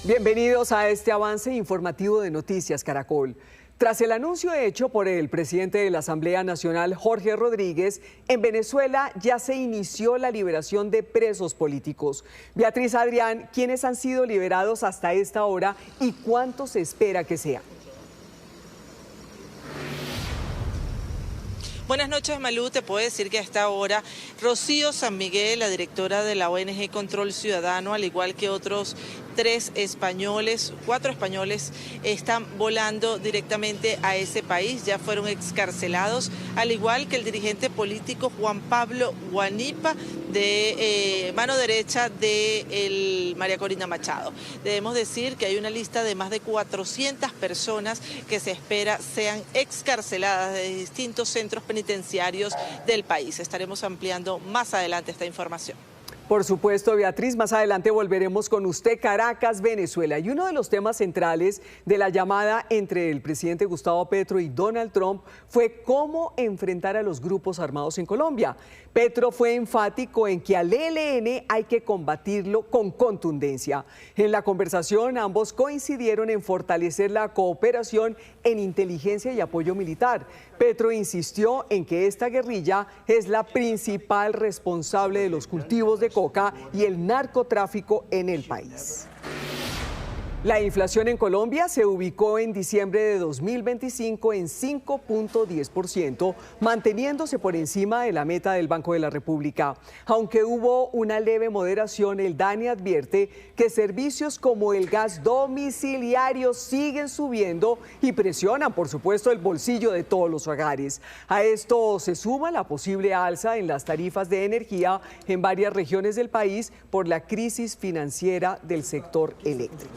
Bienvenidos a este avance informativo de Noticias Caracol. Tras el anuncio hecho por el presidente de la Asamblea Nacional, Jorge Rodríguez, en Venezuela ya se inició la liberación de presos políticos. Beatriz Adrián, ¿quiénes han sido liberados hasta esta hora y cuánto se espera que sean? Buenas noches, Malú. Te puedo decir que a esta hora Rocío San Miguel, la directora de la ONG Control Ciudadano, al igual que otros 4 españoles, están volando directamente a ese país. Ya fueron excarcelados, al igual que el dirigente político Juan Pablo Guanipa, de mano derecha de María Corina Machado. Debemos decir que hay una lista de más de 400 personas que se espera sean excarceladas de distintos centros penitenciarios del país. Estaremos ampliando más adelante esta información. Por supuesto, Beatriz, más adelante volveremos con usted. Caracas, Venezuela. Y uno de los temas centrales de la llamada entre el presidente Gustavo Petro y Donald Trump fue cómo enfrentar a los grupos armados en Colombia. Petro fue enfático en que al ELN hay que combatirlo con contundencia. En la conversación, ambos coincidieron en fortalecer la cooperación en inteligencia y apoyo militar. Petro insistió en que esta guerrilla es la principal responsable de los cultivos de coca y el narcotráfico en el país. La inflación en Colombia se ubicó en diciembre de 2025 en 5.10%, manteniéndose por encima de la meta del Banco de la República. Aunque hubo una leve moderación, el DANE advierte que servicios como el gas domiciliario siguen subiendo y presionan, por supuesto, el bolsillo de todos los hogares. A esto se suma la posible alza en las tarifas de energía en varias regiones del país por la crisis financiera del sector eléctrico.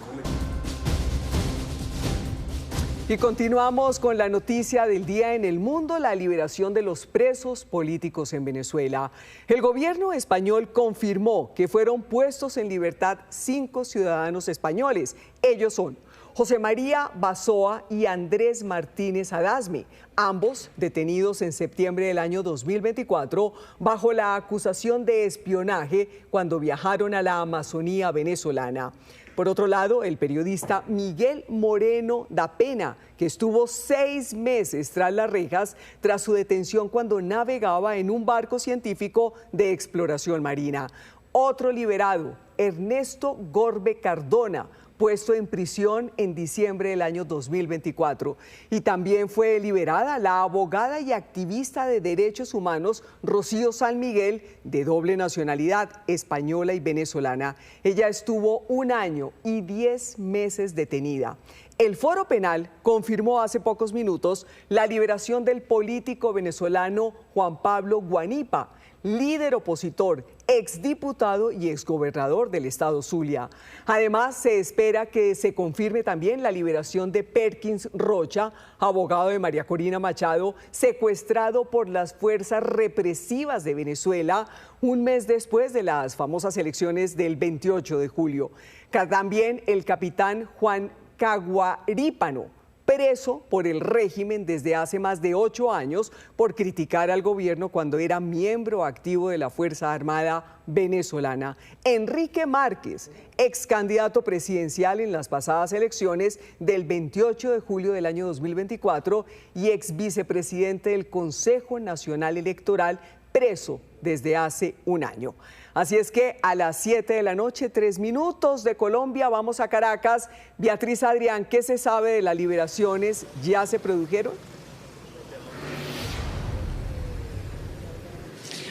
Y continuamos con la noticia del día en el mundo, la liberación de los presos políticos en Venezuela. El gobierno español confirmó que fueron puestos en libertad 5 ciudadanos españoles. Ellos son José María Basoa y Andrés Martínez Adasme, ambos detenidos en septiembre del año 2024 bajo la acusación de espionaje cuando viajaron a la Amazonía venezolana. Por otro lado, el periodista Miguel Moreno da Pena, que estuvo 6 meses tras las rejas tras su detención cuando navegaba en un barco científico de exploración marina. Otro liberado, Ernesto Gorbe Cardona, puesto en prisión en diciembre del año 2024. Y también fue liberada la abogada y activista de derechos humanos Rocío San Miguel, de doble nacionalidad, española y venezolana. Ella estuvo 1 año y 10 meses detenida. El Foro Penal confirmó hace pocos minutos la liberación del político venezolano Juan Pablo Guanipa, líder opositor, exdiputado y exgobernador del estado Zulia. Además, se espera que se confirme también la liberación de Perkins Rocha, abogado de María Corina Machado, secuestrado por las fuerzas represivas de Venezuela un mes después de las famosas elecciones del 28 de julio. También el capitán Juan Caguarípano, preso por el régimen desde hace más de 8 años por criticar al gobierno cuando era miembro activo de la Fuerza Armada venezolana. Enrique Márquez, ex candidato presidencial en las pasadas elecciones del 28 de julio del año 2024 y ex vicepresidente del Consejo Nacional Electoral, preso desde hace 1 año. Así es que a las 7 de la noche, 3 minutos de Colombia, vamos a Caracas. Beatriz Adrián, ¿qué se sabe de las liberaciones? ¿Ya se produjeron?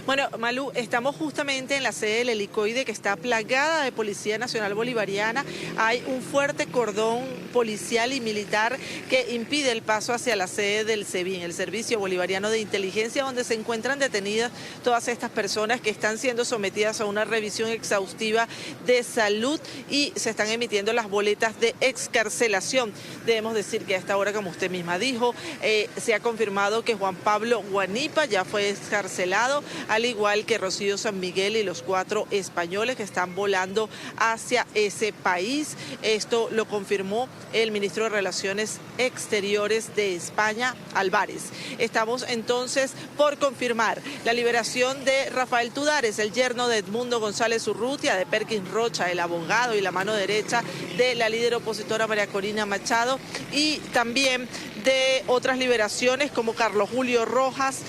Bueno, Malú, estamos justamente en la sede del helicoide que está plagada de Policía Nacional Bolivariana. Hay un fuerte cordón policial y militar que impide el paso hacia la sede del SEBIN, el Servicio Bolivariano de Inteligencia, donde se encuentran detenidas todas estas personas que están siendo sometidas a una revisión exhaustiva de salud y se están emitiendo las boletas de excarcelación. Debemos decir que a esta hora, como usted misma dijo, se ha confirmado que Juan Pablo Guanipa ya fue excarcelado, al igual que Rocío San Miguel y los 4 españoles que están volando hacia ese país. Esto lo confirmó el ministro de Relaciones Exteriores de España, Álvarez. Estamos entonces por confirmar la liberación de Rafael Tudares, el yerno de Edmundo González Urrutia, de Perkins Rocha, el abogado y la mano derecha de la líder opositora María Corina Machado, y también de otras liberaciones como Carlos Julio Rojas,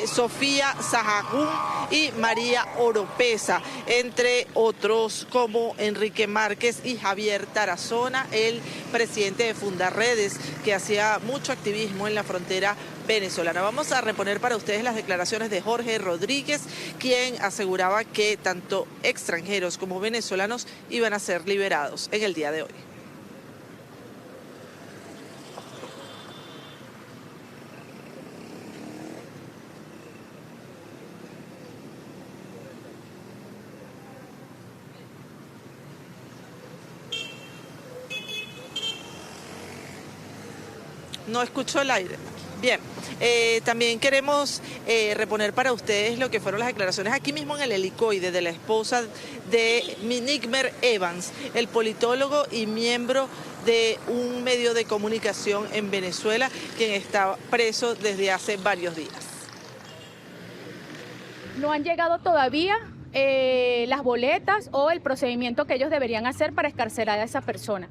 Sofía Sahagún y María Oropesa, entre otros como Enrique Márquez y Javier Tarazona, el presidente de Fundarredes, que hacía mucho activismo en la frontera venezolana. Vamos a reponer para ustedes las declaraciones de Jorge Rodríguez, quien aseguraba que tanto extranjeros como venezolanos iban a ser liberados en el día de hoy. No escucho el aire. Bien, también queremos reponer para ustedes lo que fueron las declaraciones aquí mismo en el helicoide de la esposa de Minigmer Evans, el politólogo y miembro de un medio de comunicación en Venezuela, quien está preso desde hace varios días. No han llegado todavía las boletas o el procedimiento que ellos deberían hacer para excarcerar a esa persona.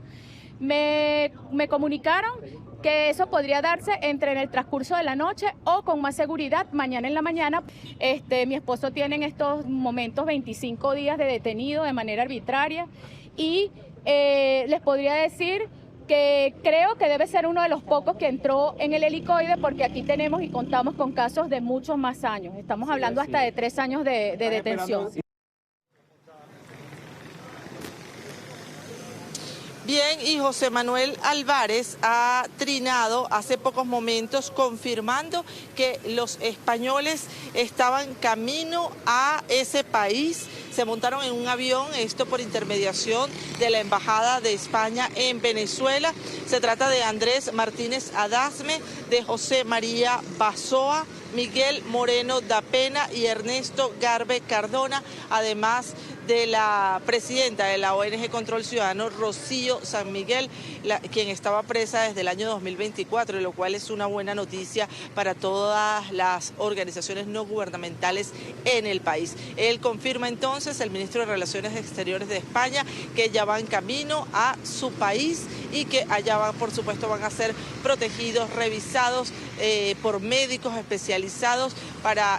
Me comunicaron que eso podría darse en el transcurso de la noche o con más seguridad mañana en la mañana. Mi esposo tiene en estos momentos 25 días de detenido de manera arbitraria y les podría decir que creo que debe ser uno de los pocos que entró en el helicoide, porque aquí tenemos y contamos con casos de muchos más años. Estamos hablando hasta de 3 años de detención. Bien, y José Manuel Álvarez ha trinado hace pocos momentos confirmando que los españoles estaban camino a ese país. Se montaron en un avión, esto por intermediación de la Embajada de España en Venezuela. Se trata de Andrés Martínez Adasme, de José María Basoa, Miguel Moreno da Pena y Ernesto Garbe Cardona, además de la presidenta de la ONG Control Ciudadano, Rocío San Miguel, quien estaba presa desde el año 2024, lo cual es una buena noticia para todas las organizaciones no gubernamentales en el país. Él confirma entonces, el ministro de Relaciones Exteriores de España, que ya van camino a su país y que allá van, por supuesto, van a ser protegidos, revisados por médicos especializados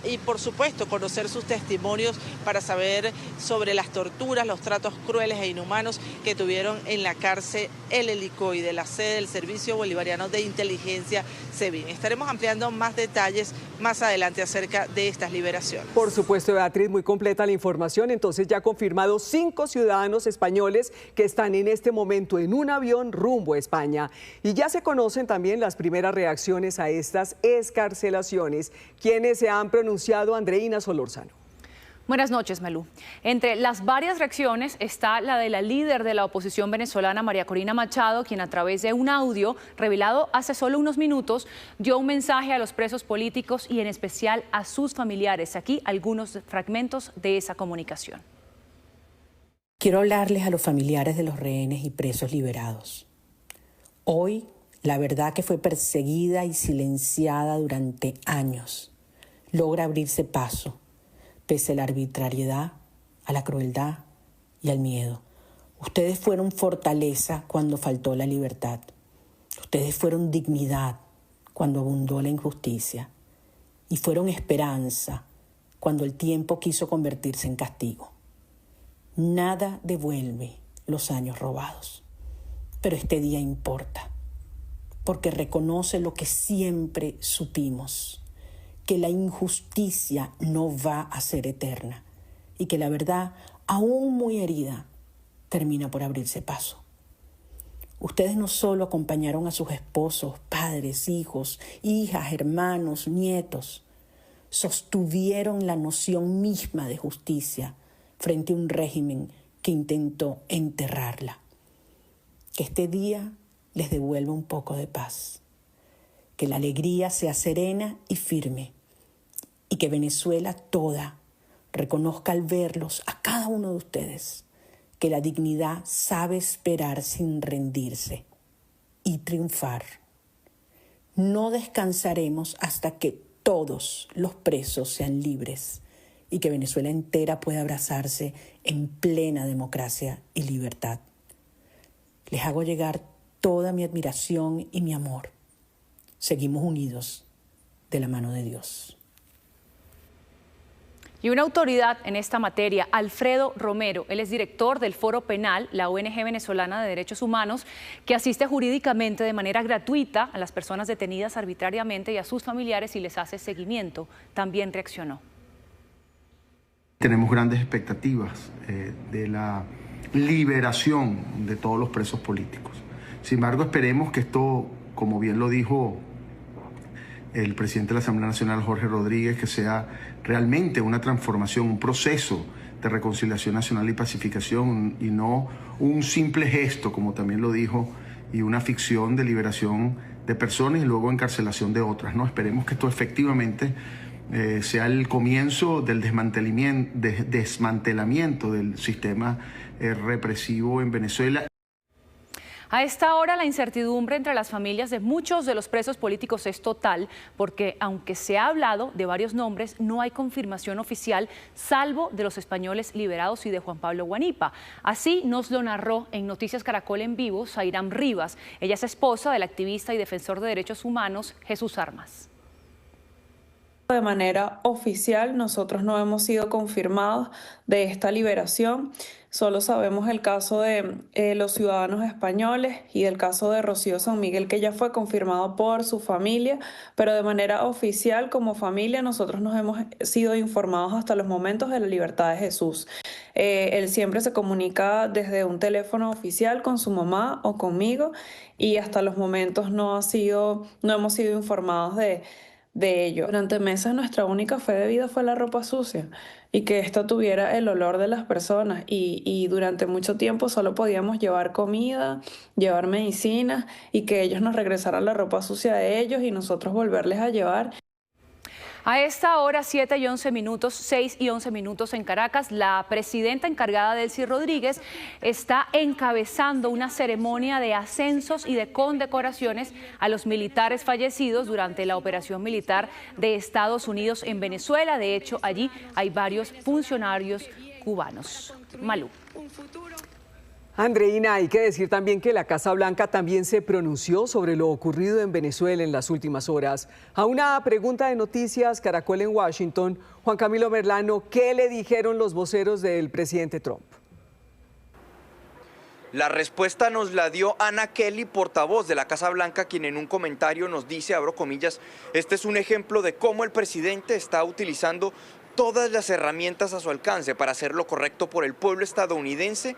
y por supuesto conocer sus testimonios para saber sobre las torturas, los tratos crueles e inhumanos que tuvieron en la cárcel El Helicoide, la sede del Servicio Bolivariano de Inteligencia, SEBIN. Estaremos ampliando más detalles más adelante acerca de estas liberaciones. Por supuesto, Beatriz, muy completa la información. Entonces ya confirmado 5 ciudadanos españoles que están en este momento en un avión rumbo a España. Y ya se conocen también las primeras reacciones a estas excarcelaciones. ¿Quiénes se han pronunciado? Andreina Solórzano. Buenas noches, Malú. Entre las varias reacciones está la de la líder de la oposición venezolana, María Corina Machado, quien a través de un audio revelado hace solo unos minutos dio un mensaje a los presos políticos y en especial a sus familiares. Aquí algunos fragmentos de esa comunicación. Quiero hablarles a los familiares de los rehenes y presos liberados. Hoy, la verdad que fue perseguida y silenciada durante años logra abrirse paso, pese a la arbitrariedad, a la crueldad y al miedo. Ustedes fueron fortaleza cuando faltó la libertad. Ustedes fueron dignidad cuando abundó la injusticia. Y fueron esperanza cuando el tiempo quiso convertirse en castigo. Nada devuelve los años robados. Pero este día importa, porque reconoce lo que siempre supimos: que la injusticia no va a ser eterna y que la verdad, aún muy herida, termina por abrirse paso. Ustedes no solo acompañaron a sus esposos, padres, hijos, hijas, hermanos, nietos, sostuvieron la noción misma de justicia frente a un régimen que intentó enterrarla. Que este día les devuelva un poco de paz. Que la alegría sea serena y firme y que Venezuela toda reconozca al verlos a cada uno de ustedes que la dignidad sabe esperar sin rendirse y triunfar. No descansaremos hasta que todos los presos sean libres y que Venezuela entera pueda abrazarse en plena democracia y libertad. Les hago llegar toda mi admiración y mi amor. Seguimos unidos de la mano de Dios. Y una autoridad en esta materia, Alfredo Romero, él es director del Foro Penal, la ONG venezolana de derechos humanos, que asiste jurídicamente de manera gratuita a las personas detenidas arbitrariamente y a sus familiares y les hace seguimiento. También reaccionó. Tenemos grandes expectativas de la liberación de todos los presos políticos. Sin embargo, esperemos que esto, como bien lo dijo el presidente de la Asamblea Nacional, Jorge Rodríguez, que sea realmente una transformación, un proceso de reconciliación nacional y pacificación y no un simple gesto, como también lo dijo, y una ficción de liberación de personas y luego encarcelación de otras, ¿no? Esperemos que esto efectivamente sea el comienzo del desmantelamiento del sistema represivo en Venezuela. A esta hora la incertidumbre entre las familias de muchos de los presos políticos es total porque aunque se ha hablado de varios nombres, no hay confirmación oficial salvo de los españoles liberados y de Juan Pablo Guanipa. Así nos lo narró en Noticias Caracol en vivo Zairam Rivas. Ella es esposa del activista y defensor de derechos humanos Jesús Armas. De manera oficial, nosotros no hemos sido confirmados de esta liberación. Solo sabemos el caso de los ciudadanos españoles y del caso de Rocío San Miguel, que ya fue confirmado por su familia, pero de manera oficial, como familia, nosotros nos hemos sido informados hasta los momentos de la libertad de Jesús. Él siempre se comunica desde un teléfono oficial con su mamá o conmigo y hasta los momentos no hemos sido informados de ello. Durante meses nuestra única fe de vida fue la ropa sucia y que esto tuviera el olor de las personas y durante mucho tiempo solo podíamos llevar comida, llevar medicinas y que ellos nos regresaran la ropa sucia de ellos y nosotros volverles a llevar. A esta hora, 7 y 11 minutos, 6 y 11 minutos en Caracas, la presidenta encargada, Delcy Rodríguez, está encabezando una ceremonia de ascensos y de condecoraciones a los militares fallecidos durante la operación militar de Estados Unidos en Venezuela. De hecho, allí hay varios funcionarios cubanos. Malú. Andreina, hay que decir también que la Casa Blanca también se pronunció sobre lo ocurrido en Venezuela en las últimas horas. A una pregunta de Noticias Caracol en Washington, Juan Camilo Merlano, ¿qué le dijeron los voceros del presidente Trump? La respuesta nos la dio Anna Kelly, portavoz de la Casa Blanca, quien en un comentario nos dice, abro comillas, este es un ejemplo de cómo el presidente está utilizando todas las herramientas a su alcance para hacer lo correcto por el pueblo estadounidense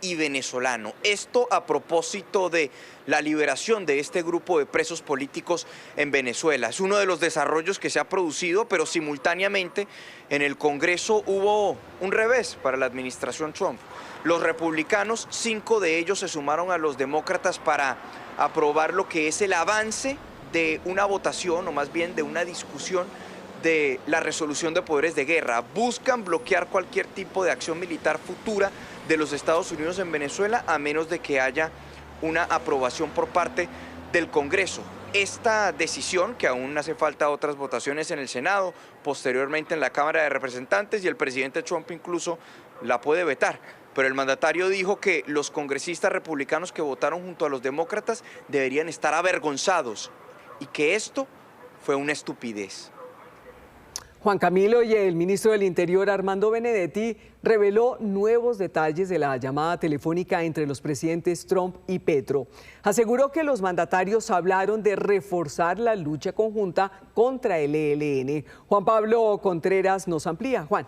y venezolano. Esto a propósito de la liberación de este grupo de presos políticos en Venezuela. Es uno de los desarrollos que se ha producido, pero simultáneamente en el Congreso hubo un revés para la administración Trump. Los republicanos, 5 de ellos se sumaron a los demócratas para aprobar lo que es el avance de una votación, o más bien de una discusión de la resolución de poderes de guerra. Buscan bloquear cualquier tipo de acción militar futura de los Estados Unidos en Venezuela, a menos de que haya una aprobación por parte del Congreso. Esta decisión, que aún hace falta otras votaciones en el Senado, posteriormente en la Cámara de Representantes, y el presidente Trump incluso la puede vetar, pero el mandatario dijo que los congresistas republicanos que votaron junto a los demócratas deberían estar avergonzados y que esto fue una estupidez. Juan Camilo, y el ministro del Interior, Armando Benedetti, reveló nuevos detalles de la llamada telefónica entre los presidentes Trump y Petro. Aseguró que los mandatarios hablaron de reforzar la lucha conjunta contra el ELN. Juan Pablo Contreras nos amplía. Juan.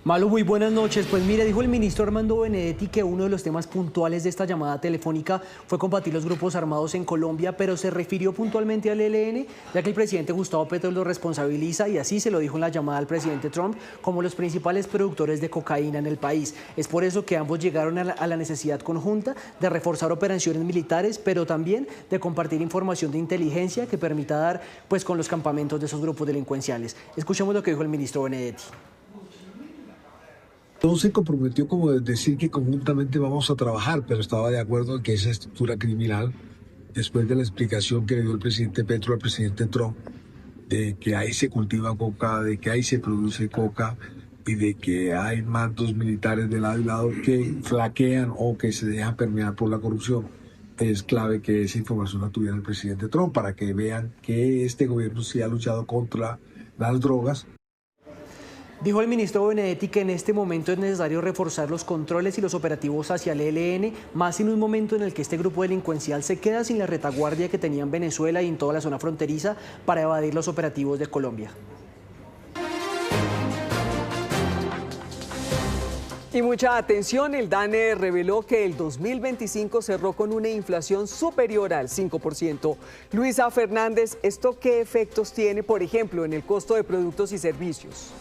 Malu, muy buenas noches. Pues mire, dijo el ministro Armando Benedetti que uno de los temas puntuales de esta llamada telefónica fue combatir los grupos armados en Colombia, pero se refirió puntualmente al ELN, ya que el presidente Gustavo Petro lo responsabiliza, y así se lo dijo en la llamada al presidente Trump, como los principales productores de cocaína en el país. Es por eso que ambos llegaron a la necesidad conjunta de reforzar operaciones militares, pero también de compartir información de inteligencia que permita dar pues con los campamentos de esos grupos delincuenciales. Escuchemos lo que dijo el ministro Benedetti. No se comprometió como decir que conjuntamente vamos a trabajar, pero estaba de acuerdo en que esa estructura criminal, después de la explicación que le dio el presidente Petro al presidente Trump, de que ahí se cultiva coca, de que ahí se produce coca y de que hay mandos militares de lado y lado que flaquean o que se dejan permear por la corrupción, es clave que esa información la tuviera el presidente Trump para que vean que este gobierno sí ha luchado contra las drogas. Dijo el ministro Benedetti que en este momento es necesario reforzar los controles y los operativos hacia el ELN, más en un momento en el que este grupo delincuencial se queda sin la retaguardia que tenía en Venezuela y en toda la zona fronteriza para evadir los operativos de Colombia. Y mucha atención, el DANE reveló que el 2025 cerró con una inflación superior al 5%. Luisa Fernández, ¿esto qué efectos tiene, por ejemplo, en el costo de productos y servicios?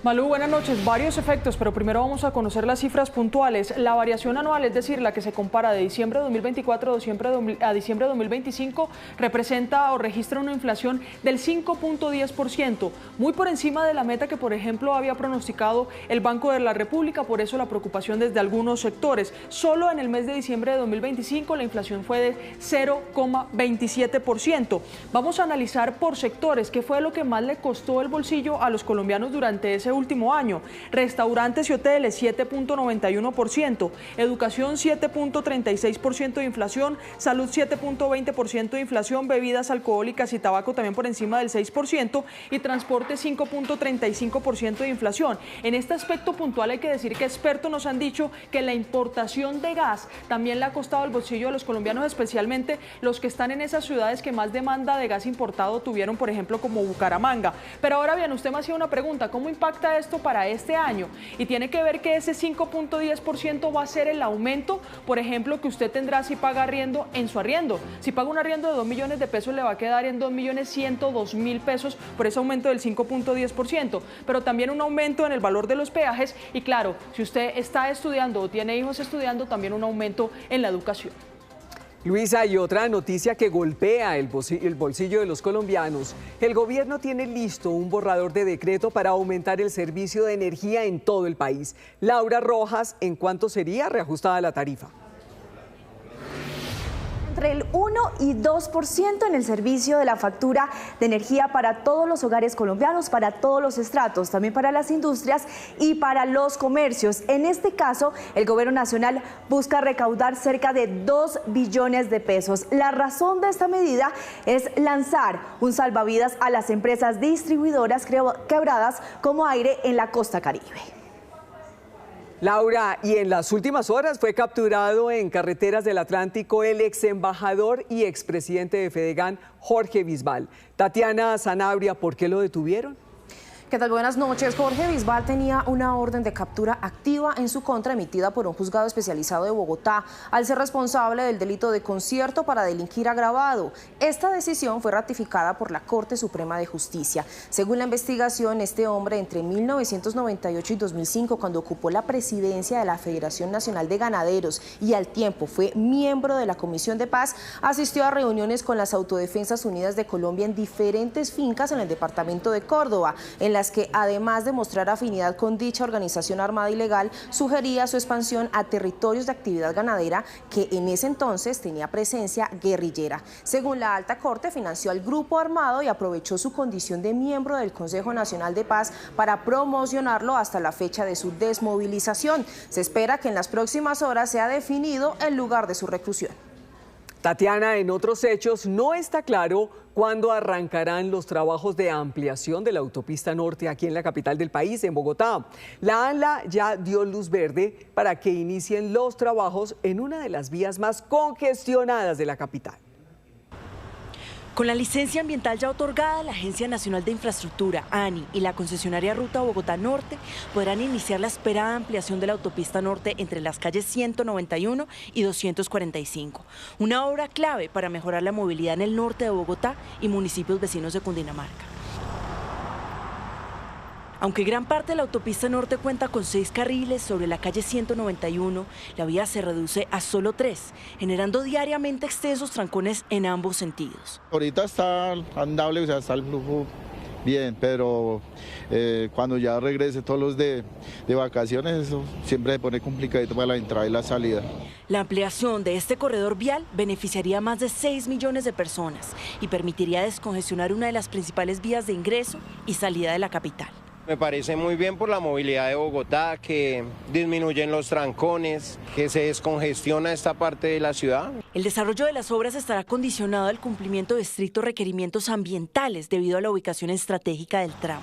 Malú, buenas noches. Varios efectos, pero primero vamos a conocer las cifras puntuales. La variación anual, es decir, la que se compara de diciembre de 2024 a diciembre de 2025, representa o registra una inflación del 5.10%, muy por encima de la meta que, por ejemplo, había pronosticado el Banco de la República, por eso la preocupación desde algunos sectores. Solo en el mes de diciembre de 2025 la inflación fue de 0,27%. Vamos a analizar por sectores qué fue lo que más le costó el bolsillo a los colombianos durante ese último año. Restaurantes y hoteles 7.91%, educación 7.36% de inflación, salud 7.20% de inflación, bebidas alcohólicas y tabaco también por encima del 6% y transporte 5.35% de inflación. En este aspecto puntual hay que decir que expertos nos han dicho que la importación de gas también le ha costado el bolsillo a los colombianos, especialmente los que están en esas ciudades que más demanda de gas importado tuvieron, por ejemplo, como Bucaramanga. Pero ahora bien, usted me hacía una pregunta, ¿cómo impacta esto para este año? Y tiene que ver que ese 5.10% va a ser el aumento, por ejemplo, que usted tendrá si paga arriendo en su arriendo. Si paga un arriendo de 2 millones de pesos, le va a quedar en 2.102.000 pesos por ese aumento del 5.10%, pero también un aumento en el valor de los peajes y claro, si usted está estudiando o tiene hijos estudiando, también un aumento en la educación. Luisa, y otra noticia que golpea el bolsillo de los colombianos. El gobierno tiene listo un borrador de decreto para aumentar el servicio de energía en todo el país. Laura Rojas, ¿en cuánto sería reajustada la tarifa? Entre el 1 y 2% en el servicio de la factura de energía para todos los hogares colombianos, para todos los estratos, también para las industrias y para los comercios. En este caso, el gobierno nacional busca recaudar cerca de 2 billones de pesos. La razón de esta medida es lanzar un salvavidas a las empresas distribuidoras quebradas como Aire en la costa Caribe. Laura, y en las últimas horas fue capturado en carreteras del Atlántico el ex embajador y expresidente de Fedegan, Jorge Bisbal. Tatiana Sanabria, ¿por qué lo detuvieron? ¿Qué tal? Buenas noches. Jorge Bisbal tenía una orden de captura activa en su contra emitida por un juzgado especializado de Bogotá al ser responsable del delito de concierto para delinquir agravado. Esta decisión fue ratificada por la Corte Suprema de Justicia. Según la investigación, este hombre entre 1998 y 2005, cuando ocupó la presidencia de la Federación Nacional de Ganaderos y al tiempo fue miembro de la Comisión de Paz, asistió a reuniones con las Autodefensas Unidas de Colombia en diferentes fincas en el departamento de Córdoba, en las que además de mostrar afinidad con dicha organización armada ilegal, sugería su expansión a territorios de actividad ganadera que en ese entonces tenía presencia guerrillera. Según la Alta Corte, financió al grupo armado y aprovechó su condición de miembro del Consejo Nacional de Paz para promocionarlo hasta la fecha de su desmovilización. Se espera que en las próximas horas sea definido el lugar de su reclusión. Tatiana, en otros hechos no está claro cuándo arrancarán los trabajos de ampliación de la autopista norte aquí en la capital del país, en Bogotá. La ANLA ya dio luz verde para que inicien los trabajos en una de las vías más congestionadas de la capital. Con la licencia ambiental ya otorgada, la Agencia Nacional de Infraestructura, ANI, y la concesionaria Ruta Bogotá Norte podrán iniciar la esperada ampliación de la autopista norte entre las calles 191 y 245. Una obra clave para mejorar la movilidad en el norte de Bogotá y municipios vecinos de Cundinamarca. Aunque gran parte de la autopista norte cuenta con 6 carriles sobre la calle 191, la vía se reduce a solo 3, generando diariamente extensos trancones en ambos sentidos. Ahorita está andable, o sea, está el flujo bien, pero cuando ya regrese todos los de vacaciones, eso siempre se pone complicadito para la entrada y la salida. La ampliación de este corredor vial beneficiaría a más de 6 millones de personas y permitiría descongestionar una de las principales vías de ingreso y salida de la capital. Me parece muy bien por la movilidad de Bogotá, que disminuyen los trancones, que se descongestiona esta parte de la ciudad. El desarrollo de las obras estará condicionado al cumplimiento de estrictos requerimientos ambientales debido a la ubicación estratégica del tramo.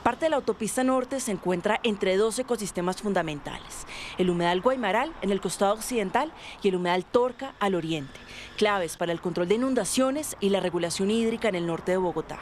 Parte de la autopista norte se encuentra entre dos ecosistemas fundamentales, el humedal Guaymaral en el costado occidental y el humedal Torca al oriente, claves para el control de inundaciones y la regulación hídrica en el norte de Bogotá.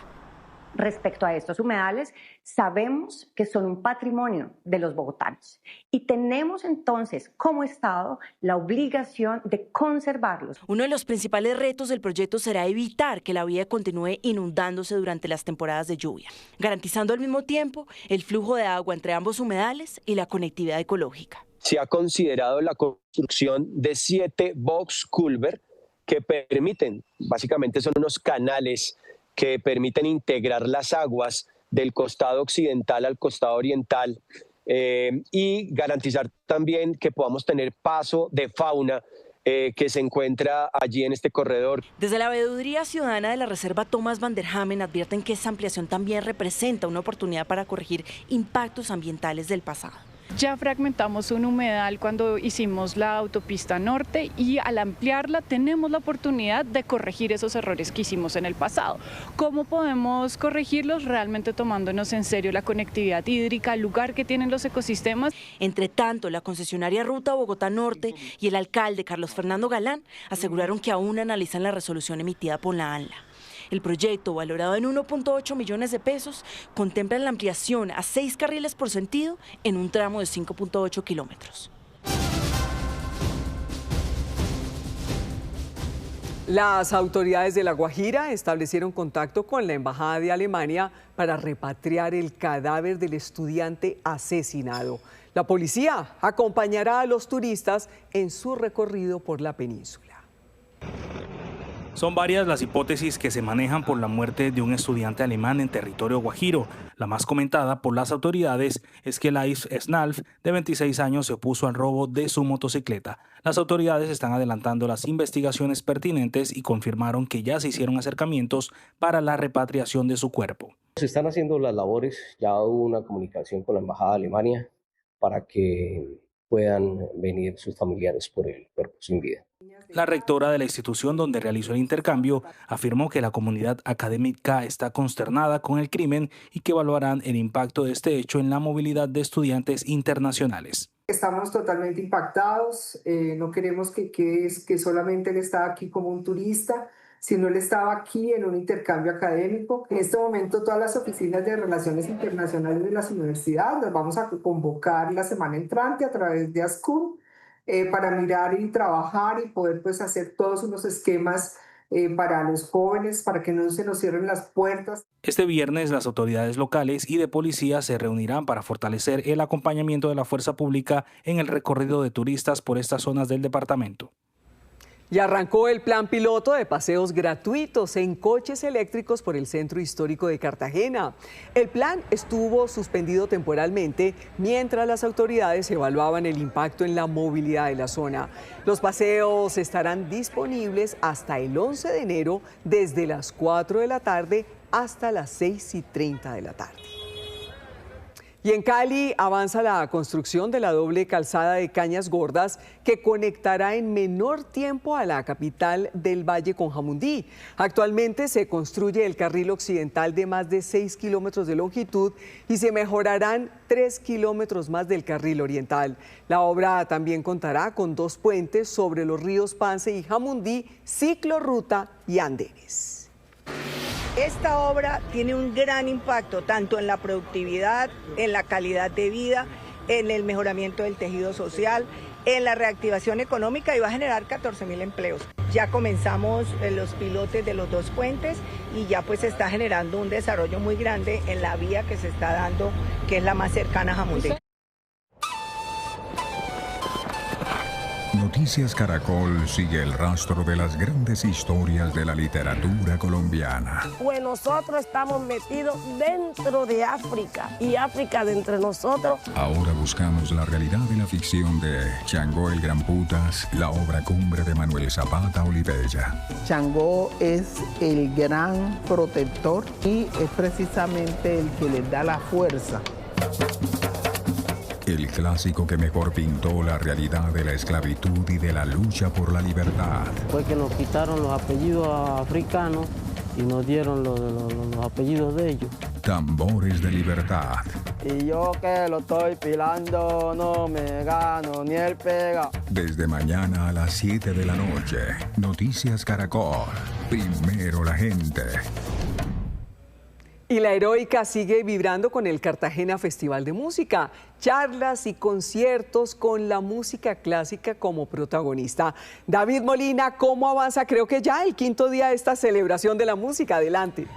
Respecto a estos humedales, sabemos que son un patrimonio de los bogotanos y tenemos entonces como Estado la obligación de conservarlos. Uno de los principales retos del proyecto será evitar que la vía continúe inundándose durante las temporadas de lluvia, garantizando al mismo tiempo el flujo de agua entre ambos humedales y la conectividad ecológica. Se ha considerado la construcción de 7 box culvert que permiten, básicamente son unos canales que permiten integrar las aguas del costado occidental al costado oriental y garantizar también que podamos tener paso de fauna que se encuentra allí en este corredor. Desde la Veeduría Ciudadana de la Reserva Thomas van der Hamen advierten que esta ampliación también representa una oportunidad para corregir impactos ambientales del pasado. Ya fragmentamos un humedal cuando hicimos la autopista norte y al ampliarla tenemos la oportunidad de corregir esos errores que hicimos en el pasado. ¿Cómo podemos corregirlos? Realmente tomándonos en serio la conectividad hídrica, el lugar que tienen los ecosistemas. Entre tanto, la concesionaria Ruta Bogotá Norte y el alcalde Carlos Fernando Galán aseguraron que aún analizan la resolución emitida por la ANLA. El proyecto, valorado en 1.8 millones de pesos, contempla la ampliación a 6 carriles por sentido en un tramo de 5.8 kilómetros. Las autoridades de La Guajira establecieron contacto con la Embajada de Alemania para repatriar el cadáver del estudiante asesinado. La policía acompañará a los turistas en su recorrido por la península. Son varias las hipótesis que se manejan por la muerte de un estudiante alemán en territorio guajiro. La más comentada por las autoridades es que Leif Snalf, de 26 años, se opuso al robo de su motocicleta. Las autoridades están adelantando las investigaciones pertinentes y confirmaron que ya se hicieron acercamientos para la repatriación de su cuerpo. Se están haciendo las labores, ya hubo una comunicación con la Embajada de Alemania para que puedan venir sus familiares por el cuerpo sin vida. La rectora de la institución donde realizó el intercambio afirmó que la comunidad académica está consternada con el crimen y que evaluarán el impacto de este hecho en la movilidad de estudiantes internacionales. Estamos totalmente impactados, no queremos que quede que solamente él estaba aquí como un turista, sino él estaba aquí en un intercambio académico. En este momento todas las oficinas de relaciones internacionales de las universidades las vamos a convocar la semana entrante a través de ASCUM para mirar y trabajar y poder pues hacer todos unos esquemas para los jóvenes, para que no se nos cierren las puertas. Este viernes las autoridades locales y de policía se reunirán para fortalecer el acompañamiento de la fuerza pública en el recorrido de turistas por estas zonas del departamento. Y arrancó el plan piloto de paseos gratuitos en coches eléctricos por el centro histórico de Cartagena. El plan estuvo suspendido temporalmente mientras las autoridades evaluaban el impacto en la movilidad de la zona. Los paseos estarán disponibles hasta el 11 de enero desde las 4 de la tarde hasta las 6:30 de la tarde. Y en Cali avanza la construcción de la doble calzada de Cañas Gordas que conectará en menor tiempo a la capital del Valle con Jamundí. Actualmente se construye el carril occidental de más de 6 kilómetros de longitud y se mejorarán 3 kilómetros más del carril oriental. La obra también contará con 2 puentes sobre los ríos Pance y Jamundí, ciclorruta y andenes. Esta obra tiene un gran impacto tanto en la productividad, en la calidad de vida, en el mejoramiento del tejido social, en la reactivación económica y va a generar 14.000 empleos. Ya comenzamos los pilotes de los 2 puentes y ya pues se está generando un desarrollo muy grande en la vía que se está dando, que es la más cercana a Jamundí. Noticias Caracol sigue el rastro de las grandes historias de la literatura colombiana. Pues nosotros estamos metidos dentro de África y África de entre nosotros. Ahora buscamos la realidad de la ficción de Changó el Gran Putas, la obra cumbre de Manuel Zapata Olivella. Changó es el gran protector y es precisamente el que les da la fuerza. El clásico que mejor pintó la realidad de la esclavitud y de la lucha por la libertad. Fue que nos quitaron los apellidos africanos y nos dieron los apellidos de ellos. Tambores de libertad. Y yo que lo estoy pilando, no me gano ni el pega. Desde mañana a las 7 de la noche. Noticias Caracol. Primero la gente. Y la heroica sigue vibrando con el Cartagena Festival de Música, charlas y conciertos con la música clásica como protagonista. David Molina, ¿cómo avanza? Creo que ya el 5.º día de esta celebración de la música. Adelante.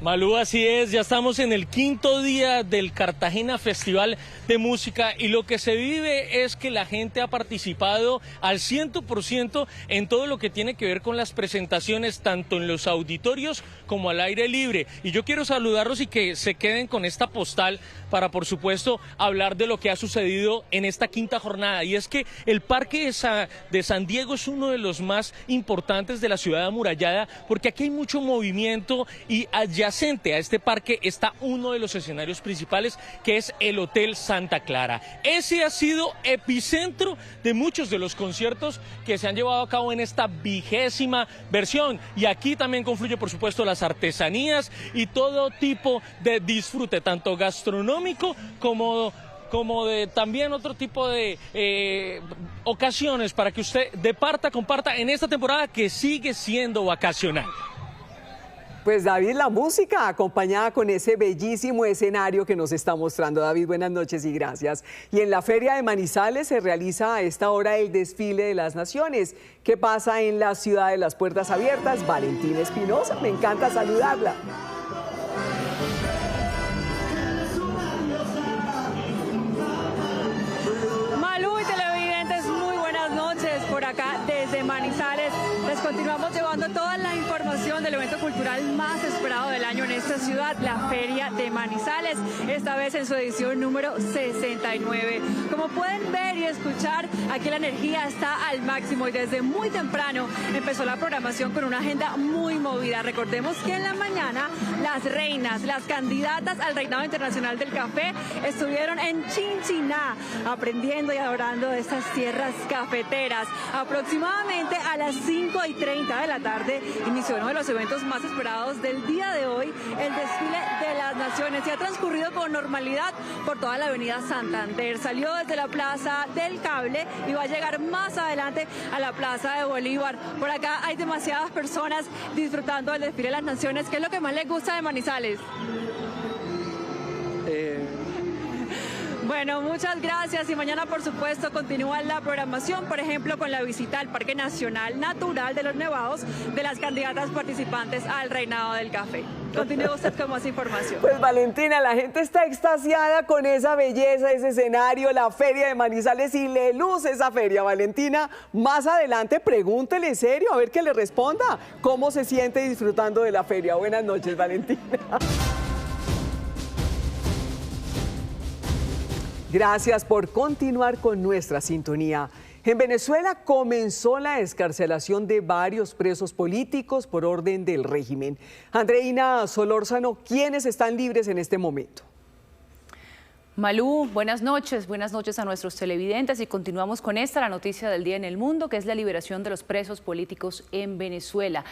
Malú, así es, ya estamos en el 5.º día del Cartagena Festival de Música y lo que se vive es que la gente ha participado al 100% en todo lo que tiene que ver con las presentaciones, tanto en los auditorios como al aire libre. Y yo quiero saludarlos y que se queden con esta postal para, por supuesto, hablar de lo que ha sucedido en esta 5ª jornada. Y es que el Parque de San Diego es uno de los más importantes de la ciudad amurallada porque aquí hay mucho movimiento y adyacente a este parque está uno de los escenarios principales, que es el Hotel Santa Clara. Ese ha sido epicentro de muchos de los conciertos que se han llevado a cabo en esta 20ª versión. Y aquí también confluye, por supuesto, las artesanías y todo tipo de disfrute, tanto gastronómico como de también otro tipo de ocasiones para que usted comparta en esta temporada que sigue siendo vacacional. Pues David, la música acompañada con ese bellísimo escenario que nos está mostrando. David, buenas noches y gracias. Y en la Feria de Manizales se realiza a esta hora el desfile de las naciones. ¿Qué pasa en la ciudad de las puertas abiertas? Valentina Espinosa, me encanta saludarla. Malú y televidentes, muy buenas noches por acá desde Manizales. Les continuamos llevando toda la información del evento cultural más esperado del año en esta ciudad, la Feria de Manizales, esta vez en su edición número 69. Como pueden ver y escuchar, aquí la energía está al máximo y desde muy temprano empezó la programación con una agenda muy movida. Recordemos que en la mañana las reinas, las candidatas al reinado internacional del café estuvieron en Chinchiná aprendiendo y adorando de estas tierras cafeteras. Aproximadamente a las 5:30 de la tarde inició uno de los eventos más esperados del día de hoy, el desfile de las naciones. Y ha transcurrido con normalidad por toda la avenida Santander. Salió desde la Plaza del Cable y va a llegar más adelante a la Plaza de Bolívar. Por acá hay demasiadas personas disfrutando del desfile de las naciones. ¿Qué es lo que más les gusta de Manizales? Bueno, muchas gracias y mañana por supuesto continúa la programación, por ejemplo con la visita al Parque Nacional Natural de los Nevados de las candidatas participantes al reinado del café. Continúe usted con más información. Pues Valentina, la gente está extasiada con esa belleza, ese escenario, la Feria de Manizales y le luce esa feria. Valentina, más adelante pregúntele serio a ver que le responda cómo se siente disfrutando de la feria. Buenas noches, Valentina. Gracias por continuar con nuestra sintonía. En Venezuela comenzó la excarcelación de varios presos políticos por orden del régimen. Andreina Solórzano, ¿quiénes están libres en este momento? Malú, buenas noches a nuestros televidentes y continuamos con la noticia del día en el mundo, que es la liberación de los presos políticos en Venezuela.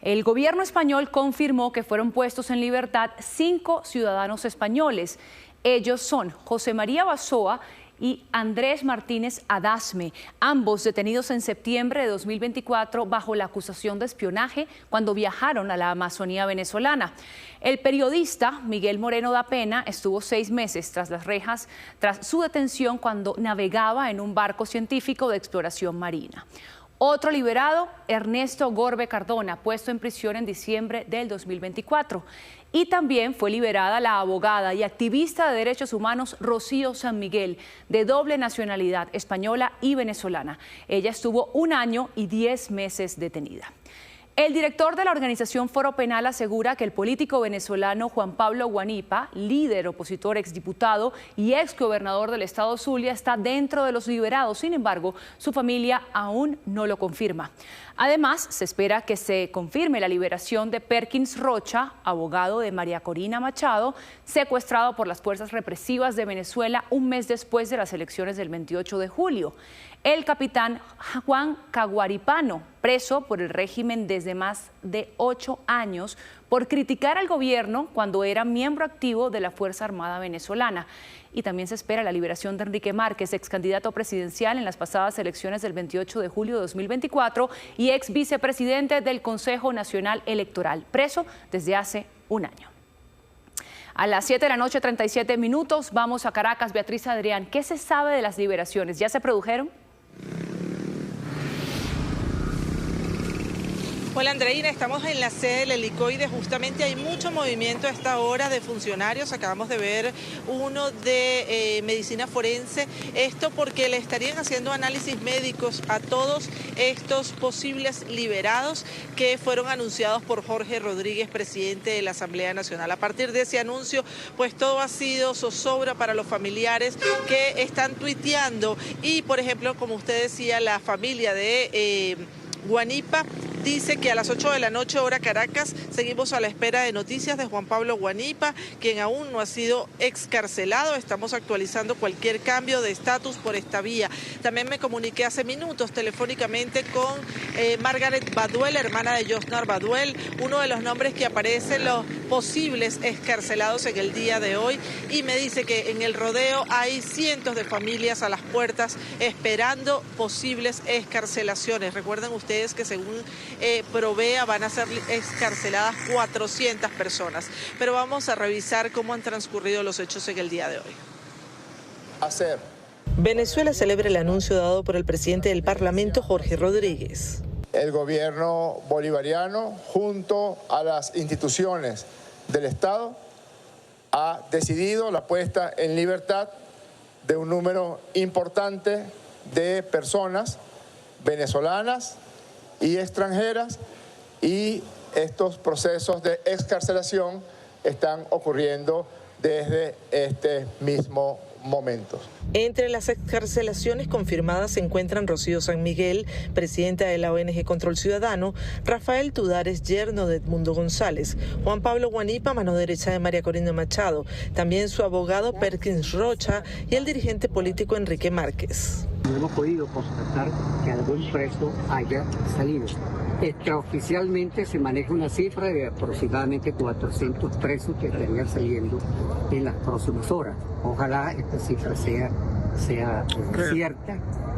El gobierno español confirmó que fueron puestos en libertad 5 ciudadanos españoles. Ellos son José María Basoa y Andrés Martínez Adasme, ambos detenidos en septiembre de 2024 bajo la acusación de espionaje cuando viajaron a la Amazonía venezolana. El periodista Miguel Moreno da Pena estuvo 6 meses tras las rejas tras su detención cuando navegaba en un barco científico de exploración marina. Otro liberado, Ernesto Gorbe Cardona, puesto en prisión en diciembre del 2024. Y también fue liberada la abogada y activista de derechos humanos Rocío San Miguel, de doble nacionalidad, española y venezolana. Ella estuvo 1 año y 10 meses detenida. El director de la organización Foro Penal asegura que el político venezolano Juan Pablo Guanipa, líder opositor, exdiputado y exgobernador del estado Zulia, está dentro de los liberados. Sin embargo, su familia aún no lo confirma. Además, se espera que se confirme la liberación de Perkins Rocha, abogado de María Corina Machado, secuestrado por las fuerzas represivas de Venezuela un mes después de las elecciones del 28 de julio. El capitán Juan Caguaripano, preso por el régimen desde más de 8 años por criticar al gobierno cuando era miembro activo de la Fuerza Armada venezolana. Y también se espera la liberación de Enrique Márquez, ex candidato presidencial en las pasadas elecciones del 28 de julio de 2024 y ex vicepresidente del Consejo Nacional Electoral, preso desde hace 1 año. A las 7 de la noche, 37 minutos, vamos a Caracas. Beatriz Adrián, ¿qué se sabe de las liberaciones? ¿Ya se produjeron? Hola Andreina, estamos en la sede del helicoide, justamente hay mucho movimiento a esta hora de funcionarios, acabamos de ver uno de medicina forense, esto porque le estarían haciendo análisis médicos a todos estos posibles liberados que fueron anunciados por Jorge Rodríguez, presidente de la Asamblea Nacional. A partir de ese anuncio, pues todo ha sido zozobra para los familiares que están tuiteando y, por ejemplo, como usted decía, la familia de Guanipa dice que a las 8 de la noche, hora Caracas, seguimos a la espera de noticias de Juan Pablo Guanipa, quien aún no ha sido excarcelado. Estamos actualizando cualquier cambio de estatus por esta vía. También me comuniqué hace minutos telefónicamente con Margaret Baduel, hermana de Josnar Baduel, uno de los nombres que aparecen los posibles excarcelados en el día de hoy, y me dice que en el rodeo hay cientos de familias a las puertas esperando posibles excarcelaciones. Recuerden ustedes que según Provea van a ser excarceladas 400 personas. Pero vamos a revisar cómo han transcurrido los hechos en el día de hoy. Venezuela celebra el anuncio dado por el presidente del Parlamento, Jorge Rodríguez. El gobierno bolivariano, junto a las instituciones del Estado, ha decidido la puesta en libertad de un número importante de personas venezolanas y extranjeras, y estos procesos de excarcelación están ocurriendo desde este mismo momento. Entre las excarcelaciones confirmadas se encuentran Rocío San Miguel, presidenta de la ONG Control Ciudadano, Rafael Tudares, yerno de Edmundo González, Juan Pablo Guanipa, mano derecha de María Corina Machado, también su abogado Perkins Rocha y el dirigente político Enrique Márquez. No hemos podido constatar que algún preso haya salido. Extraoficialmente se maneja una cifra de aproximadamente 400 presos que estarían saliendo en las próximas horas. Ojalá esta cifra sea cierta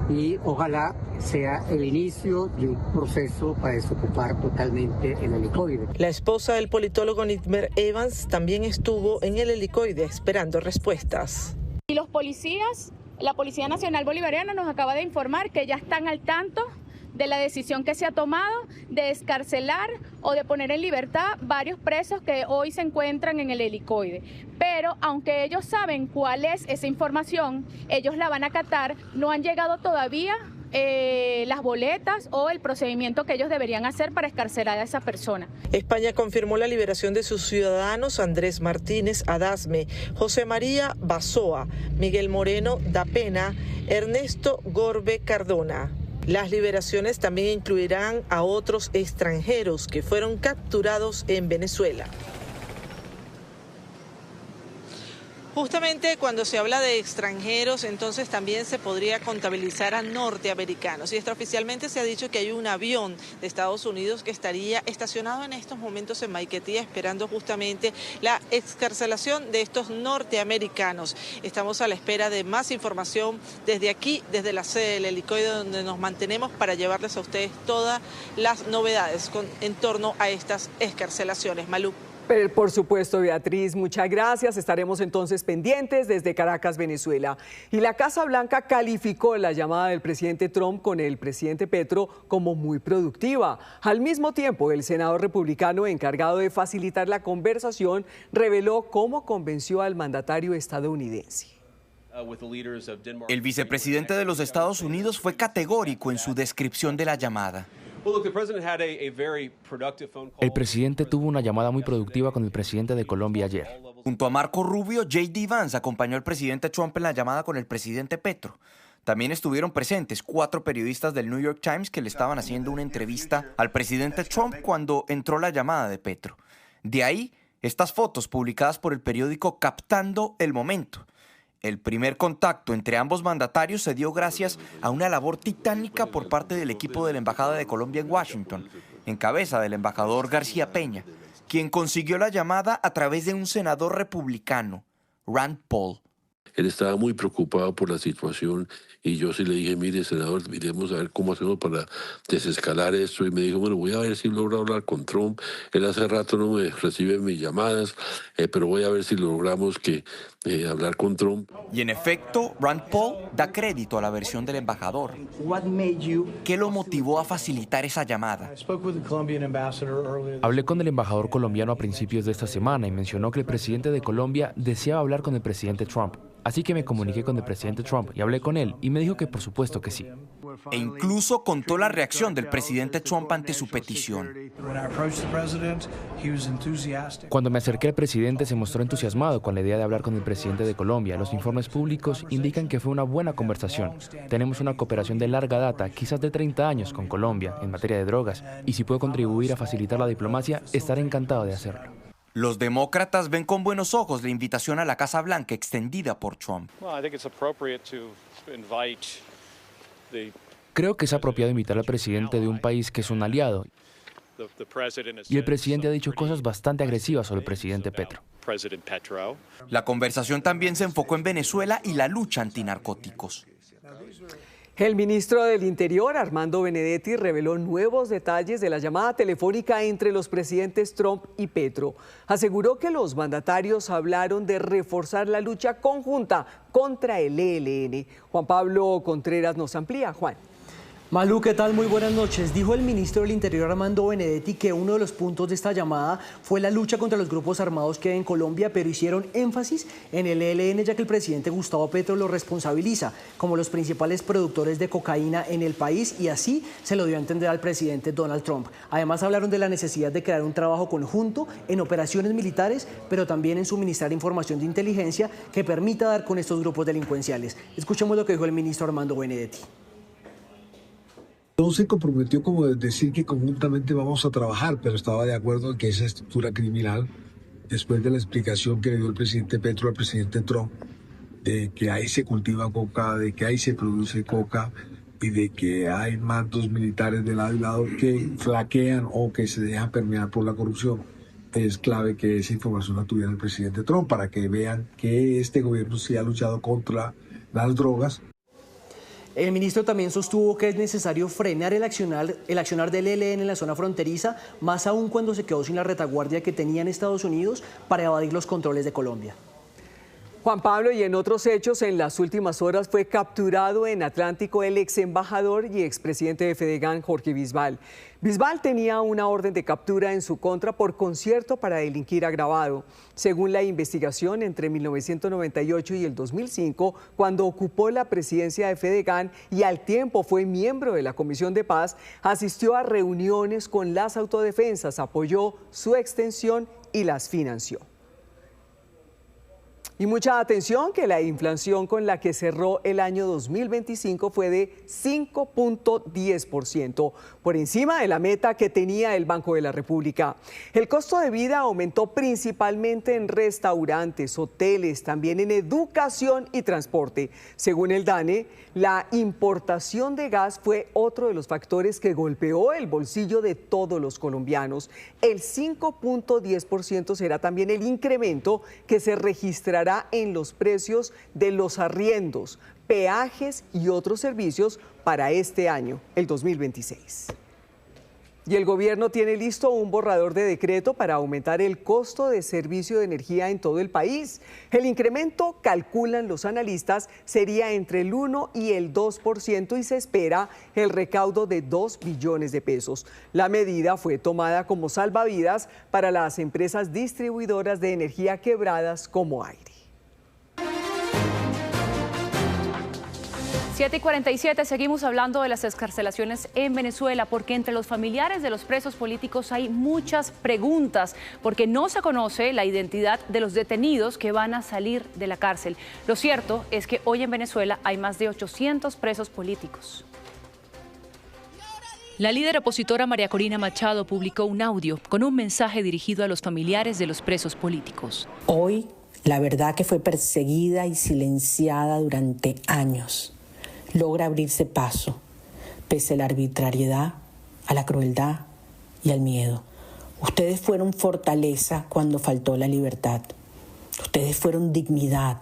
y ojalá sea el inicio de un proceso para desocupar totalmente el helicoide. La esposa del politólogo Nitmer Evans también estuvo en el helicoide esperando respuestas. Y los policías, la Policía Nacional Bolivariana nos acaba de informar que ya están al tanto de la decisión que se ha tomado de descarcelar o de poner en libertad varios presos que hoy se encuentran en el helicoide. Pero aunque ellos saben cuál es esa información, ellos la van a acatar, no han llegado todavía las boletas o el procedimiento que ellos deberían hacer para excarcelar a esa persona. España confirmó la liberación de sus ciudadanos Andrés Martínez Adasme, José María Basoa, Miguel Moreno da Pena, Ernesto Gorbe Cardona. Las liberaciones también incluirán a otros extranjeros que fueron capturados en Venezuela. Justamente cuando se habla de extranjeros, entonces también se podría contabilizar a norteamericanos. Y extraoficialmente se ha dicho que hay un avión de Estados Unidos que estaría estacionado en estos momentos en Maiquetía esperando justamente la excarcelación de estos norteamericanos. Estamos a la espera de más información desde aquí, desde la sede del helicoide, donde nos mantenemos para llevarles a ustedes todas las novedades en torno a estas excarcelaciones. Malú. Por supuesto, Beatriz, muchas gracias. Estaremos entonces pendientes desde Caracas, Venezuela. Y la Casa Blanca calificó la llamada del presidente Trump con el presidente Petro como muy productiva. Al mismo tiempo, el senador republicano encargado de facilitar la conversación reveló cómo convenció al mandatario estadounidense. El vicepresidente de los Estados Unidos fue categórico en su descripción de la llamada. El presidente tuvo una llamada muy productiva con el presidente de Colombia ayer. Junto a Marco Rubio, J.D. Vance acompañó al presidente Trump en la llamada con el presidente Petro. También estuvieron presentes 4 periodistas del New York Times que le estaban haciendo una entrevista al presidente Trump cuando entró la llamada de Petro. De ahí, estas fotos publicadas por el periódico Captando el Momento. El primer contacto entre ambos mandatarios se dio gracias a una labor titánica por parte del equipo de la Embajada de Colombia en Washington, en cabeza del embajador García Peña, quien consiguió la llamada a través de un senador republicano, Rand Paul. Él estaba muy preocupado por la situación y yo sí le dije, mire, senador, miremos a ver cómo hacemos para desescalar esto. Y me dijo, bueno, voy a ver si logro hablar con Trump. Él hace rato no me recibe mis llamadas, pero voy a ver si logramos hablar con Trump. Y en efecto, Rand Paul da crédito a la versión del embajador. ¿Qué lo motivó a facilitar esa llamada? Hablé con el embajador colombiano a principios de esta semana y mencionó que el presidente de Colombia deseaba hablar con el presidente Trump. Así que me comuniqué con el presidente Trump y hablé con él y me dijo que por supuesto que sí. E incluso contó la reacción del presidente Trump ante su petición. Cuando me acerqué al presidente se mostró entusiasmado con la idea de hablar con el presidente de Colombia. Los informes públicos indican que fue una buena conversación. Tenemos una cooperación de larga data, quizás de 30 años con Colombia en materia de drogas, y si puedo contribuir a facilitar la diplomacia, estaré encantado de hacerlo. Los demócratas ven con buenos ojos la invitación a la Casa Blanca extendida por Trump. Creo que es apropiado invitar al presidente de un país que es un aliado. Y el presidente ha dicho cosas bastante agresivas sobre el presidente Petro. La conversación también se enfocó en Venezuela y la lucha antinarcóticos. El ministro del Interior, Armando Benedetti, reveló nuevos detalles de la llamada telefónica entre los presidentes Trump y Petro. Aseguró que los mandatarios hablaron de reforzar la lucha conjunta contra el ELN. Juan Pablo Contreras nos amplía. Juan. Malú, ¿qué tal? Muy buenas noches. Dijo el ministro del Interior, Armando Benedetti, que uno de los puntos de esta llamada fue la lucha contra los grupos armados que hay en Colombia, pero hicieron énfasis en el ELN, ya que el presidente Gustavo Petro lo responsabiliza como los principales productores de cocaína en el país, y así se lo dio a entender al presidente Donald Trump. Además, hablaron de la necesidad de crear un trabajo conjunto en operaciones militares, pero también en suministrar información de inteligencia que permita dar con estos grupos delincuenciales. Escuchemos lo que dijo el ministro Armando Benedetti. No se comprometió como decir que conjuntamente vamos a trabajar, pero estaba de acuerdo en que esa estructura criminal, después de la explicación que le dio el presidente Petro al presidente Trump, de que ahí se cultiva coca, de que ahí se produce coca y de que hay mandos militares de lado y lado que flaquean o que se dejan permear por la corrupción, es clave que esa información la tuviera el presidente Trump para que vean que este gobierno sí ha luchado contra las drogas. El ministro también sostuvo que es necesario frenar el accionar del ELN en la zona fronteriza, más aún cuando se quedó sin la retaguardia que tenía en Estados Unidos para evadir los controles de Colombia. Juan Pablo, y en otros hechos, en las últimas horas fue capturado en Atlántico el ex embajador y expresidente de Fedegan, Jorge Bisbal. Bisbal tenía una orden de captura en su contra por concierto para delinquir agravado. Según la investigación, entre 1998 y el 2005, cuando ocupó la presidencia de Fedegan y al tiempo fue miembro de la Comisión de Paz, asistió a reuniones con las autodefensas, apoyó su extensión y las financió. Y mucha atención que la inflación con la que cerró el año 2025 fue de 5.10%, por encima de la meta que tenía el Banco de la República. El costo de vida aumentó principalmente en restaurantes, hoteles, también en educación y transporte. Según el DANE, la importación de gas fue otro de los factores que golpeó el bolsillo de todos los colombianos. El 5.10% será también el incremento que se registrará en los precios de los arriendos, peajes y otros servicios para este año, el 2026. Y el gobierno tiene listo un borrador de decreto para aumentar el costo de servicio de energía en todo el país. El incremento, calculan los analistas, sería entre el 1 y el 2% y se espera el recaudo de 2 billones de pesos. La medida fue tomada como salvavidas para las empresas distribuidoras de energía quebradas como Aire. 7:47, seguimos hablando de las excarcelaciones en Venezuela, porque entre los familiares de los presos políticos hay muchas preguntas, porque no se conoce la identidad de los detenidos que van a salir de la cárcel. Lo cierto es que hoy en Venezuela hay más de 800 presos políticos. La líder opositora María Corina Machado publicó un audio con un mensaje dirigido a los familiares de los presos políticos. Hoy, la verdad que fue perseguida y silenciada durante años, logra abrirse paso, pese a la arbitrariedad, a la crueldad y al miedo. Ustedes fueron fortaleza cuando faltó la libertad. Ustedes fueron dignidad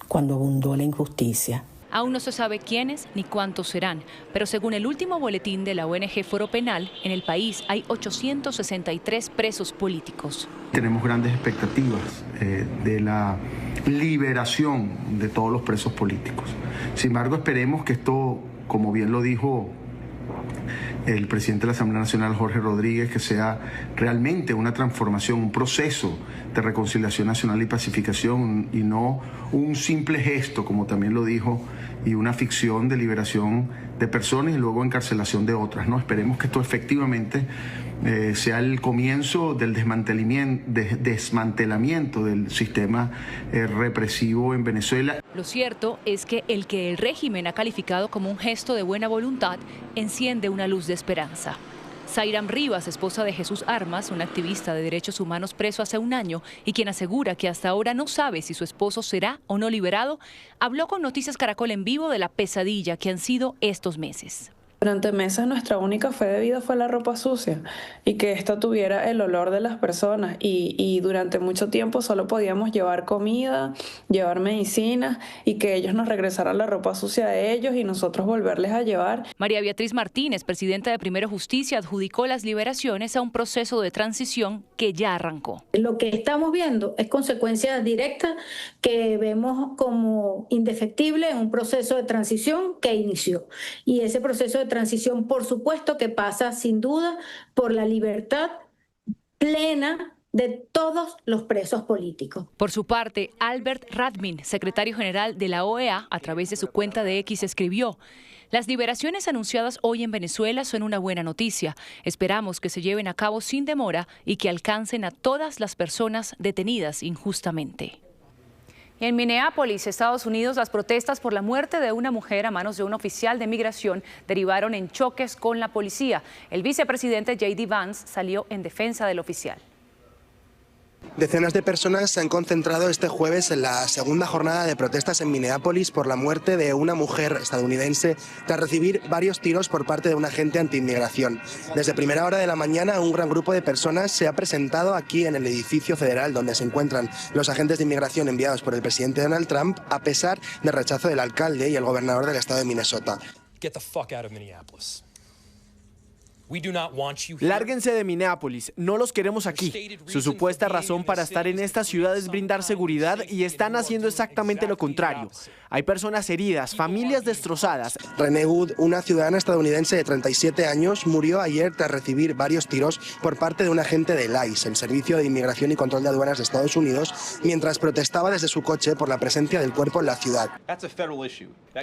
cuando abundó la injusticia. Aún no se sabe quiénes ni cuántos serán, pero según el último boletín de la ONG Foro Penal, en el país hay 863 presos políticos. Tenemos grandes expectativas de la liberación de todos los presos políticos. Sin embargo, esperemos que esto, como bien lo dijo el presidente de la Asamblea Nacional, Jorge Rodríguez, que sea realmente una transformación, un proceso de reconciliación nacional y pacificación y no un simple gesto, como también lo dijo, y una ficción de liberación de personas y luego encarcelación de otras, ¿no? Esperemos que esto efectivamente sea el comienzo del desmantelamiento del sistema represivo en Venezuela. Lo cierto es que el régimen ha calificado como un gesto de buena voluntad enciende una luz de esperanza. Zairam Rivas, esposa de Jesús Armas, un activista de derechos humanos preso hace un año y quien asegura que hasta ahora no sabe si su esposo será o no liberado, habló con Noticias Caracol en vivo de la pesadilla que han sido estos meses. Durante meses nuestra única fe de vida fue la ropa sucia y que esta tuviera el olor de las personas y durante mucho tiempo solo podíamos llevar comida, llevar medicinas y que ellos nos regresaran la ropa sucia de ellos y nosotros volverles a llevar. María Beatriz Martínez, presidenta de Primero Justicia, adjudicó las liberaciones a un proceso de transición que ya arrancó. Lo que estamos viendo es consecuencia directa que vemos como indefectible en un proceso de transición que inició y ese proceso de transición, por supuesto, que pasa sin duda por la libertad plena de todos los presos políticos. Por su parte, Albert Radmin, secretario general de la OEA, a través de su cuenta de X escribió: las liberaciones anunciadas hoy en Venezuela son una buena noticia. Esperamos que se lleven a cabo sin demora y que alcancen a todas las personas detenidas injustamente. En Minneapolis, Estados Unidos, las protestas por la muerte de una mujer a manos de un oficial de migración derivaron en choques con la policía. El vicepresidente J.D. Vance salió en defensa del oficial. Decenas de personas se han concentrado este jueves en la segunda jornada de protestas en Minneapolis por la muerte de una mujer estadounidense tras recibir varios tiros por parte de un agente antiinmigración. Desde primera hora de la mañana, un gran grupo de personas se ha presentado aquí en el edificio federal donde se encuentran los agentes de inmigración enviados por el presidente Donald Trump, a pesar del rechazo del alcalde y el gobernador del estado de Minnesota. Get the fuck out of Minneapolis. Lárguense de Minneapolis, no los queremos aquí. Su supuesta razón para estar en esta ciudad es brindar seguridad y están haciendo exactamente lo contrario. Hay personas heridas, familias destrozadas. Renee Wood, una ciudadana estadounidense de 37 años, murió ayer tras recibir varios tiros por parte de un agente del ICE, el Servicio de Inmigración y Control de Aduanas de Estados Unidos, mientras protestaba desde su coche por la presencia del cuerpo en la ciudad.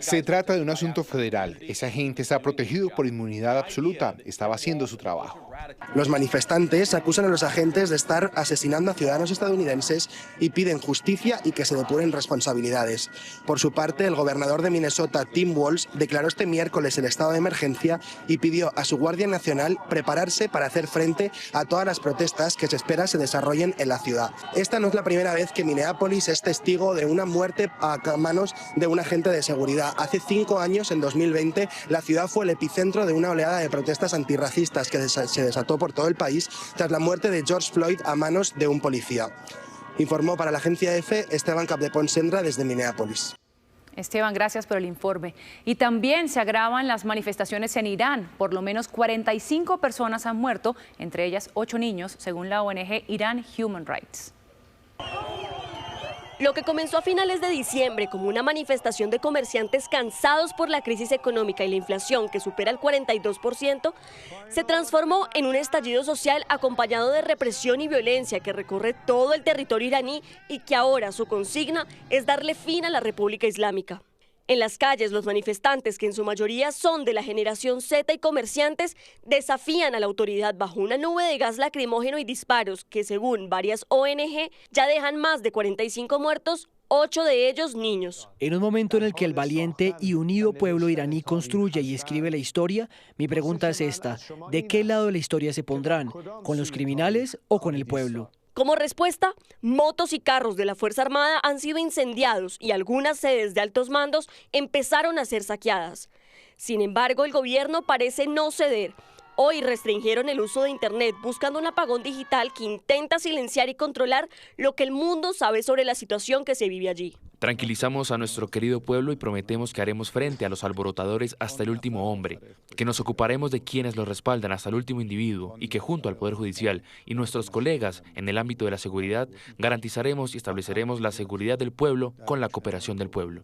Se trata de un asunto federal. Ese agente está protegido por inmunidad absoluta. Estaba haciendo su trabajo. Los manifestantes acusan a los agentes de estar asesinando a ciudadanos estadounidenses y piden justicia y que se depuren responsabilidades. Por su parte, el gobernador de Minnesota, Tim Walz, declaró este miércoles el estado de emergencia y pidió a su Guardia Nacional prepararse para hacer frente a todas las protestas que se espera se desarrollen en la ciudad. Esta no es la primera vez que Minneapolis es testigo de una muerte a manos de un agente de seguridad. Hace 5 años, en 2020, la ciudad fue el epicentro de una oleada de protestas antirracistas que se desató por todo el país tras la muerte de George Floyd a manos de un policía. Informó para la agencia EFE Esteban Capdepont Sendra desde Minneapolis. Esteban, gracias por el informe. Y también se agravan las manifestaciones en Irán. Por lo menos 45 personas han muerto, entre ellas 8 niños, según la ONG Iran Human Rights. Lo que comenzó a finales de diciembre como una manifestación de comerciantes cansados por la crisis económica y la inflación que supera el 42%, se transformó en un estallido social acompañado de represión y violencia que recorre todo el territorio iraní y que ahora su consigna es darle fin a la República Islámica. En las calles, los manifestantes, que en su mayoría son de la generación Z y comerciantes, desafían a la autoridad bajo una nube de gas lacrimógeno y disparos que, según varias ONG, ya dejan más de 45 muertos, 8 de ellos niños. En un momento en el que el valiente y unido pueblo iraní construye y escribe la historia, mi pregunta es esta: ¿de qué lado de la historia se pondrán? ¿Con los criminales o con el pueblo? Como respuesta, motos y carros de la Fuerza Armada han sido incendiados y algunas sedes de altos mandos empezaron a ser saqueadas. Sin embargo, el gobierno parece no ceder. Hoy restringieron el uso de Internet buscando un apagón digital que intenta silenciar y controlar lo que el mundo sabe sobre la situación que se vive allí. Tranquilizamos a nuestro querido pueblo y prometemos que haremos frente a los alborotadores hasta el último hombre, que nos ocuparemos de quienes los respaldan hasta el último individuo y que junto al Poder Judicial y nuestros colegas en el ámbito de la seguridad garantizaremos y estableceremos la seguridad del pueblo con la cooperación del pueblo.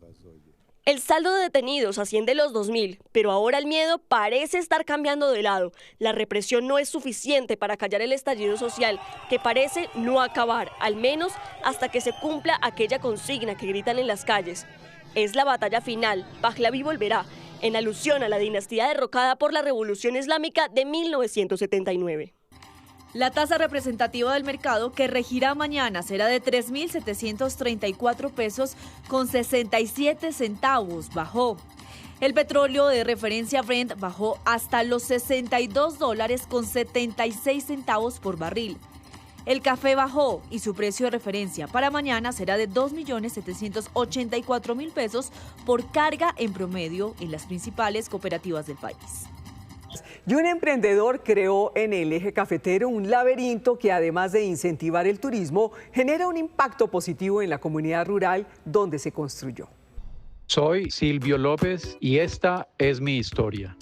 El saldo de detenidos asciende a los 2.000, pero ahora el miedo parece estar cambiando de lado. La represión no es suficiente para callar el estallido social, que parece no acabar, al menos hasta que se cumpla aquella consigna que gritan en las calles. Es la batalla final, Pahlaví volverá, en alusión a la dinastía derrocada por la Revolución Islámica de 1979. La tasa representativa del mercado que regirá mañana será de 3.734 pesos con 67 centavos, bajó. El petróleo de referencia Brent bajó hasta los $62 con 76 centavos por barril. El café bajó y su precio de referencia para mañana será de 2.784.000 pesos por carga en promedio en las principales cooperativas del país. Y un emprendedor creó en el eje cafetero un laberinto que, además de incentivar el turismo, genera un impacto positivo en la comunidad rural donde se construyó. Soy Silvio López y esta es mi historia.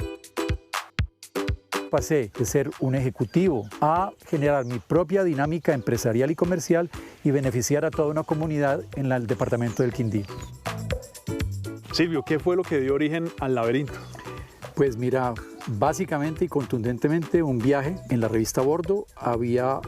Pasé de ser un ejecutivo a generar mi propia dinámica empresarial y comercial y beneficiar a toda una comunidad en el departamento del Quindío. Silvio, ¿qué fue lo que dio origen al laberinto? Pues mira, básicamente y contundentemente un viaje en la revista Bordo había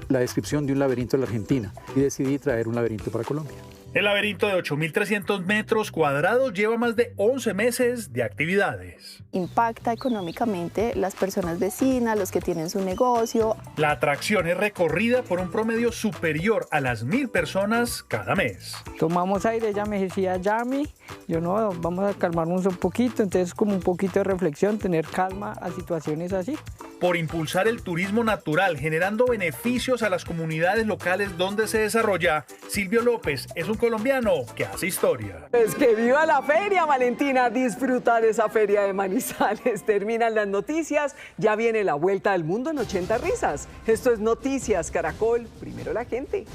la descripción de un laberinto en la Argentina y decidí traer un laberinto para Colombia. El laberinto de 8.300 metros cuadrados lleva más de 11 meses de actividades. Impacta económicamente las personas vecinas, los que tienen su negocio. La atracción es recorrida por un promedio superior a las 1.000 personas cada mes. Tomamos aire, ella me decía, Yami, yo no, vamos a calmarnos un poquito, entonces como un poquito de reflexión, tener calma a situaciones así. Por impulsar el turismo natural, generando beneficios a las comunidades locales donde se desarrolla, Silvio López es un colombiano que hace historia. Pues que viva la feria, Valentina, disfrutar esa feria de Manizales. Terminan las noticias, ya viene la vuelta al mundo en 80 risas. Esto es Noticias Caracol, primero la gente.